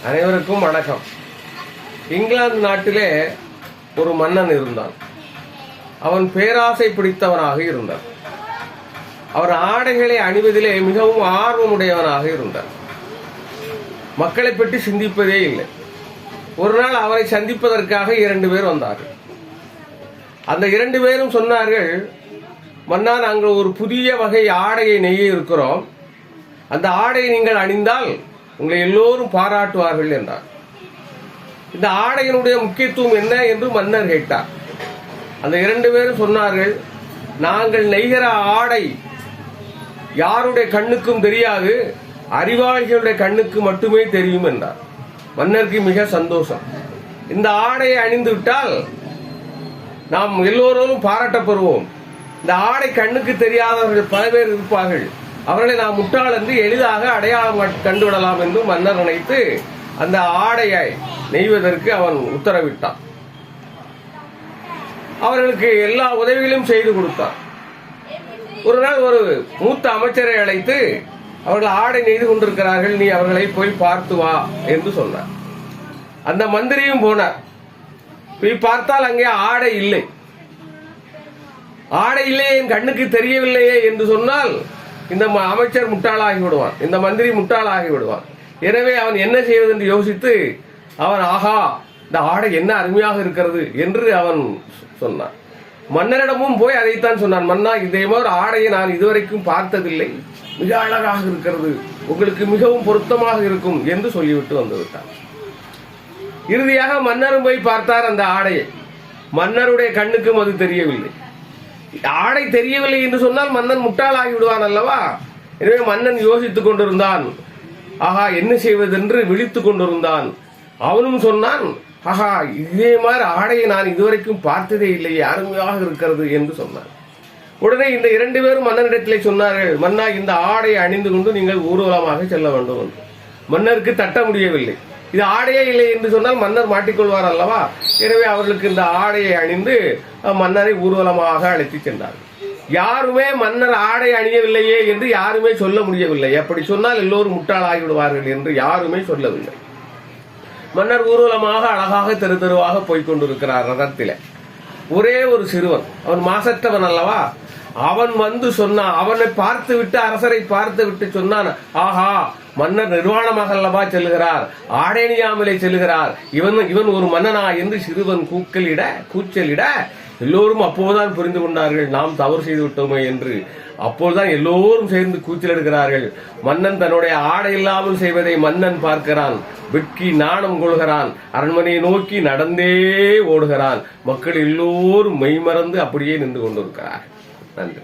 அனைவருக்கும் வணக்கம். இங்கிலாந்து நாட்டிலே ஒரு மன்னன் இருந்தான். அவன் பேராசை பிடித்தவனாக இருந்தான். அவர் ஆடைகளை அணிவதிலே மிகவும் ஆர்வமுடையவனாக இருந்தார். மக்களை பற்றி சிந்திப்பதே இல்லை. ஒரு நாள் அவரை சந்திப்பதற்காக 2 பேர் வந்தார்கள். அந்த 2 பேரும் சொன்னார்கள், மன்னா, நாங்கள் ஒரு புதிய வகை ஆடையை நெய்ய இருக்கிறோம். அந்த ஆடையை நீங்கள் அணிந்தால் உங்களை எல்லோரும் பாராட்டுவார்கள் என்றார். இந்த ஆடையினுடைய முக்கியத்துவம் என்ன என்று மன்னர் கேட்டார். அந்த 2 பேரும் சொன்னார்கள், நாங்கள் நெய்கிற ஆடை யாருடைய கண்ணுக்கும் தெரியாது, அறிவாளிகளுடைய கண்ணுக்கு மட்டுமே தெரியும் என்றார். மன்னருக்கு மிக சந்தோஷம். இந்த ஆடையை அணிந்து விட்டால் நாம் எல்லோரும் பாராட்டப்படுவோம். இந்த ஆடை கண்ணுக்கு தெரியாதவர்கள் பல பேர் இருப்பார்கள், அவர்களை நாம் முட்டாள் என்று எளிதாக அடையாளம் கண்டுவிடலாம் என்று மன்னர் நினைத்து அந்த ஆடையை நெய்வதற்கு அவன் உத்தரவிட்டான். அவர்களுக்கு எல்லா உதவிகளையும் செய்து கொடுத்தான். ஒரு நாள் ஒரு மூத்த அமைச்சரை அழைத்து, அவர்கள் ஆடை நெய்து கொண்டிருக்கிறார்கள், நீ அவர்களை போய் பார்த்து வா என்று சொன்னார். அந்த மந்திரியும் போனார். போய் பார்த்தால் அங்கே ஆடை இல்லை. ஆடை இல்லையே, என் கண்ணுக்கு தெரியவில்லையே என்று சொன்னால் இந்த அமைச்சர் முட்டாளாகி விடுவான், இந்த மந்திரி முட்டாளாகி விடுவான். எனவே அவன் என்ன செய்வது என்று யோசித்து அவன், ஆஹா, இந்த ஆடை என்ன அருமையாக இருக்கிறது என்று அவன் சொன்னான். மன்னரிடமும் போய் அதைத்தான் சொன்னான். மன்னா, இதே மாதிரி ஆடையை நான் இதுவரைக்கும் பார்த்ததில்லை, மிக அழகாக இருக்கிறது, உங்களுக்கு மிகவும் பொருத்தமாக இருக்கும் என்று சொல்லிவிட்டு வந்து விட்டான். இறுதியாக மன்னரும் போய் பார்த்தார் அந்த ஆடையை. மன்னருடைய கண்ணுக்கும் அது தெரியவில்லை. ஆடை தெரியவில்லை என்று சொன்னால் மன்னன் முட்டாளாகி விடுவான் அல்லவா? எனவே மன்னன் யோசித்துக் கொண்டிருந்தான். ஆஹா, என்ன செய்வதென்று விழித்துக் கொண்டிருந்தான். அவனும் சொன்னான், ஆஹா, இதே மாதிரி ஆடையை நான் இதுவரைக்கும் பார்த்ததே இல்லையே, அருமையாக இருக்கிறது என்று சொன்னான். உடனே இந்த 2 பேரும் மன்னனிடத்திலே சொன்னார்கள், மன்னா, இந்த ஆடையை அணிந்து கொண்டு நீங்கள் ஊர்வலமாக செல்ல வேண்டும் என்று. மன்னருக்கு தட்ட முடியவில்லை. இது ஆடையே இல்லை என்று சொன்னால் மன்னர் மாட்டிக்கொள்வார் அல்லவா? எனவே அவர்களுக்கு இந்த ஆடையை அணிந்து மன்னரை ஊர்வலமாக அழைத்து சென்றார். யாருமே மன்னர் ஆடை அணியவில்லையே என்று யாருமே சொல்ல முடியவில்லை. அப்படி சொன்னால் எல்லோரும் முட்டாளாகி விடுவார்கள் என்று யாருமே சொல்லவில்லை. மன்னர் ஊர்வலமாக அழகாக தெரு தெருவாக போய்கொண்டிருக்கிறார் ரதத்தில. ஒரே ஒரு சிறுவன், அவன் மாசற்றவன் அல்லவா, அவன் வந்து சொன்னான். அவனை பார்த்து விட்டு, அரசரை பார்த்து விட்டு சொன்னான், ஆஹா, மன்னர் நிர்வாணமாக அல்லவா செல்கிறார், ஆடையணியாமலே செல்கிறார், இவன் ஒரு மன்னனா என்று சிறுவன் கூச்சலிட எல்லோரும் அப்போதுதான் புரிந்து கொண்டார்கள், நாம் தவறு செய்து விட்டோமே என்று. அப்போதுதான் எல்லோரும் சேர்ந்து கூச்சலிடுகிறார்கள். மன்னன் தன்னுடைய ஆடை இல்லாமல் செய்வதை மன்னன் பார்க்கிறான். வெட்கி நாணம் கொள்கிறான். அரண்மனையை நோக்கி நடந்தே ஓடுகிறான். மக்கள் எல்லோரும் மெய்மறந்து அப்படியே நின்று கொண்டிருக்கிறார். நன்றி.